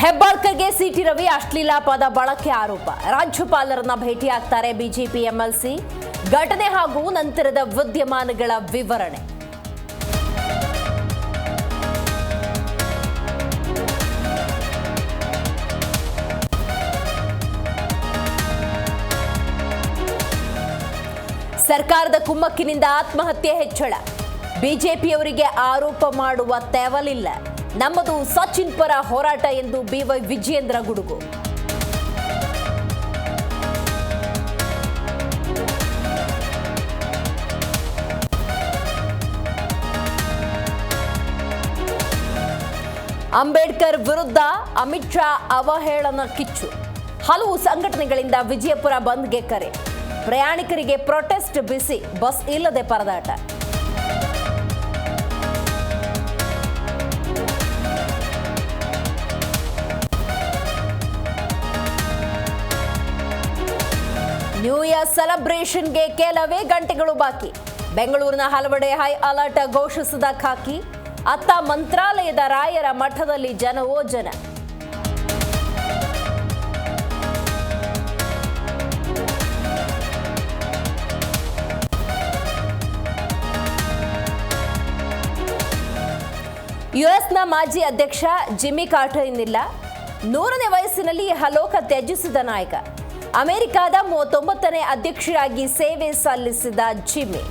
ಹೆಬ್ಬಾಳ್ಕರ್ಗೆ city Ravi ಅಶ್ಲೀಲ ಪದ ಬಳಕೆ ಆರೋಪ. ರಾಜ್ಯಪಾಲರನ್ನ ಭೇಟಿಯಾಗ್ತಾರೆ ಬಿಜೆಪಿ ಎಂಎಲ್ಸಿ. ಘಟನೆ ಹಾಗೂ ನಂತರದ ವಿದ್ಯಮಾನಗಳ ವಿವರಣೆ. ಸರ್ಕಾರದ ಕುಮ್ಮಕ್ಕಿನಿಂದ ಆತ್ಮಹತ್ಯೆ ಹೆಚ್ಚಳ. ಬಿಜೆಪಿಯವರಿಗೆ ಆರೋಪ ಮಾಡುವ ತೆವಲಿಲ್ಲ. ನಮ್ಮದು ಸಚಿನ್ ಪರ ಹೋರಾಟ ಎಂದು ಬಿವೈ ವಿಜಯೇಂದ್ರ ಗುಡುಗು. ಅಂಬೇಡ್ಕರ್ ವಿರುದ್ಧ ಅಮಿತ್ ಶಾ ಅವಹೇಳನ ಕಿಚ್ಚು. ಹಲವು ಸಂಘಟನೆಗಳಿಂದ ವಿಜಯಪುರ ಬಂದ್ಗೆ ಕರೆ. ಪ್ರಯಾಣಿಕರಿಗೆ ಪ್ರೊಟೆಸ್ಟ್ ಬಿಸಿ. ಬಸ್ ಇಲ್ಲದೆ ಪರದಾಟ. ನ್ಯೂ ಇಯರ್ ಸೆಲೆಬ್ರೇಷನ್ಗೆ ಕೆಲವೇ ಗಂಟೆಗಳು ಬಾಕಿ. ಬೆಂಗಳೂರಿನ ಹಲವೆಡೆ ಹೈ ಅಲರ್ಟ್ ಘೋಷಿಸಿದ ಖಾಕಿ. ಅತ್ತ ಮಂತ್ರಾಲಯದ ರಾಯರ ಮಠದಲ್ಲಿ ಜನವೋ ಜನ. ಯುಎಸ್ನ ಮಾಜಿ ಅಧ್ಯಕ್ಷ ಜಿಮ್ಮಿ ಕಾರ್ಟರ್ ಇನ್ನಿಲ್ಲ. 100ನೇ ವಯಸ್ಸಿನಲ್ಲಿ ಇಹಲೋಕ ತ್ಯಜಿಸಿದ ನಾಯಕ. ಅಮೆರಿಕದ 39ನೇ ಅಧ್ಯಕ್ಷರಾಗಿ ಸೇವೆ ಸಲ್ಲಿಸಿದ ಜಿಮ್ಮಿ.